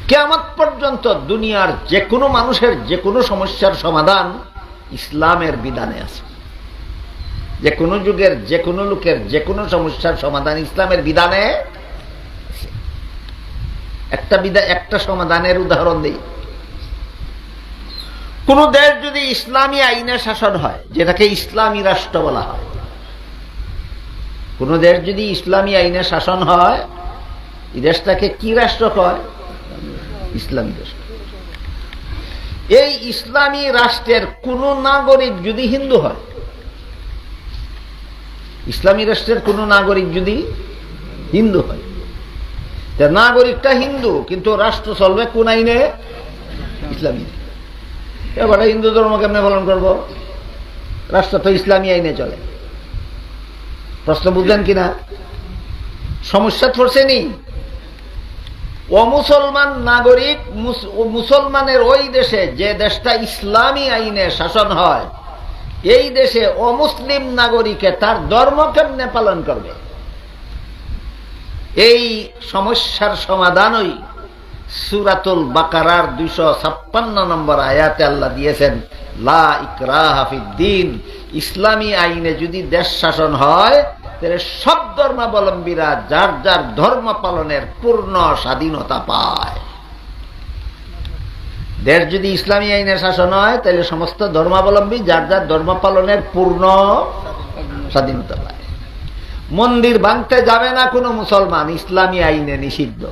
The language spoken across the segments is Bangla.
কিয়ামত পর্যন্ত দুনিয়ার যে কোনো মানুষের যে কোনো সমস্যার সমাধান ইসলামের বিধানে আছে। যে কোনো যুগের যে কোনো লোকের যে কোনো সমস্যার সমাধান ইসলামের বিধানে। একটা সমাধানের উদাহরণ দিই। কোন দেশ যদি ইসলামী আইনে শাসন হয়, যেটাকে ইসলামী রাষ্ট্র বলা হয়, কোন দেশ যদি ইসলামী আইনে শাসন হয়, এই দেশটাকে কি রাষ্ট্র কয়? ইসলামী রাষ্ট্র। এই ইসলামী রাষ্ট্রের কোন নাগরিক যদি হিন্দু হয়, ইসলামী রাষ্ট্রের কোন নাগরিক যদি হিন্দু হয়, নাগরিকটা হিন্দু কিন্তু রাষ্ট্র চলবে কোন আইনে? ইসলামী। এবার হিন্দু ধর্ম কেমনে পালন করবো? রাষ্ট্র তো ইসলামী আইনে চলে। প্রশ্ন বুঝলেন কিনা? সমস্যা পড়ছে নি? অমুসলমান নাগরিক মুসলমানের ওই দেশে, যে দেশটা ইসলামী আইনে শাসন হয়, এই দেশে অমুসলিম নাগরিকে তার ধর্ম কেমনে পালন করবে? এই সমস্যার সমাধানই সূরাতুল বাকারার 256 নম্বর আয়াতে আল্লাহ দিয়েছেন, লা ইকরাহা ফিদ্দীন। ইসলামী আইনে যদি দেশ শাসন হয়, তাহলে সব ধর্মাবলম্বীরা যার যার ধর্ম পালনের পূর্ণ স্বাধীনতা পায়। দেশ যদি ইসলামী আইনে শাসন হয়, তাহলে সমস্ত ধর্মাবলম্বী যার যার ধর্ম পালনের পূর্ণ স্বাধীনতা পায়। মন্দির ভাঙতে যাবে না কোনো মুসলমান, ইসলামী আইনে নিষিদ্ধ।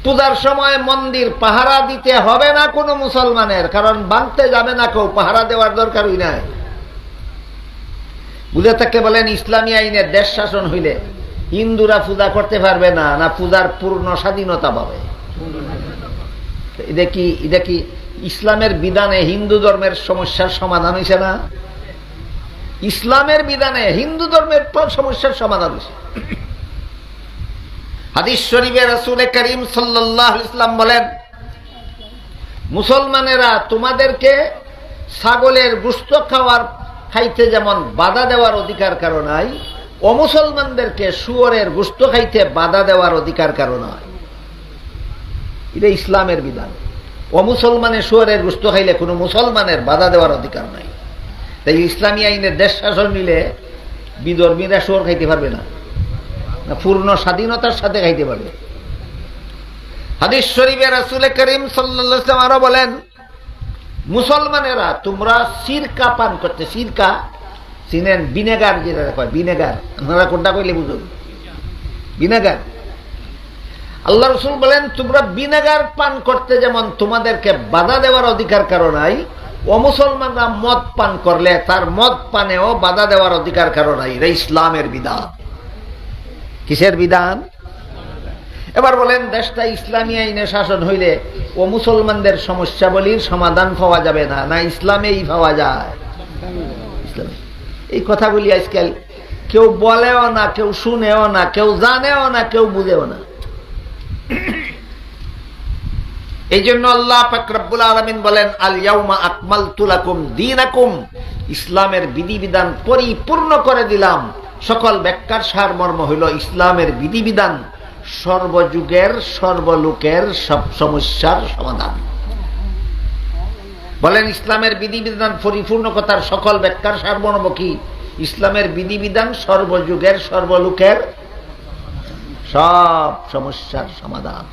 পূজার সময় মন্দির পাহারা দিতে হবে না কোনো মুসলমানের, কারণ ভাঙতে যাবে না কেউ, পাহারা দেওয়ার দরকারই নাই। বুঝে থাকতে বলেন ইসলামী আইনে দেশ শাসন হইলে হিন্দুরা পূজা করতে পারবে না, না পূজার পূর্ণ স্বাধীনতা পাবে? এটা কি ইসলামের বিধানে হিন্দু ধর্মের সমস্যার সমাধান হয়েছে না? ইসলামের বিধানে হিন্দু ধর্মের সমস্যার সমাধান হয়েছে। হাদিস শরীফে রাসূল করিম সাল্লাল্লাহু আলাইহি ওয়াসাল্লাম বলেন, মুসলমানেরা তোমাদেরকে ছাগলের গোশত খাইতে যেমন বাধা দেওয়ার অধিকার কারো নাই, অমুসলমানদেরকে শুয়োরের গোশত খাইতে বাধা দেওয়ার অধিকার কারো নাই। এটা ইসলামের বিধান। অমুসলমানের শুয়োরের গোশত খাইলে কোনো মুসলমানের বাধা দেওয়ার অধিকার নাই। তাই ইসলামী আইনের দেশ শাসন নিলে বিধর্মীরা শুয়োর খাইতে পারবে না, পূর্ণ স্বাধীনতার সাথে খাইতে পারবে। হাদিস শরীফে রাসূল করিম সাল্লাল্লাহু আলাইহি ওয়াসাল্লাম আরো বলেন, মুসলমানেরা তোমরা সিরকা পান করতে, সিরকা চিনেন? ভিনেগার যেটা কয়, ভিনেগার। আপনারা কোনটা কইলে বুঝুন? ভিনেগার। আল্লাহ রাসূল বলেন, তোমরা ভিনেগার পান করতে যেমন তোমাদেরকে বাধা দেওয়ার অধিকার কারো নাই, অমুসলমানরা মদ পান করলে তার মদ পানেও বাধা দেওয়ার অধিকার কারো নাই। এটা ইসলামের বিধান। কিসের বিধান? এবার বলেন, দেশটা ইসলামী আইনে শাসন হইলে ও মুসলমানদের সমস্যাবলীর সমাধান পাওয়া যাবে না, না ইসলামেই পাওয়া যায়? ইসলামে। এই কথাগুলি আজকাল কেউ বলেও না, কেউ শুনেও না, কেউ জানেও না, কেউ বুঝেও না। এই জন্য আল্লাহ পাক রব্বুল আলামিন বলেন, আল ইয়াউমা আকমালতু লাকুম দীনাকুম। ইসলামের বিধিবিধান পরিপূর্ণ করে দিলাম। সকল ব্যাখ্যার সারমর্ম হইল ইসলামের বিধিবিধান সর্বযুগের সর্বলোকের সব সমস্যার সমাধান। বলেন ইসলামের বিধিবিধান পরিপূর্ণ কথার সকল ব্যাখ্যার সারমর্ম কি? ইসলামের বিধিবিধান সর্বযুগের সর্বলোকের সব সমস্যার সমাধান।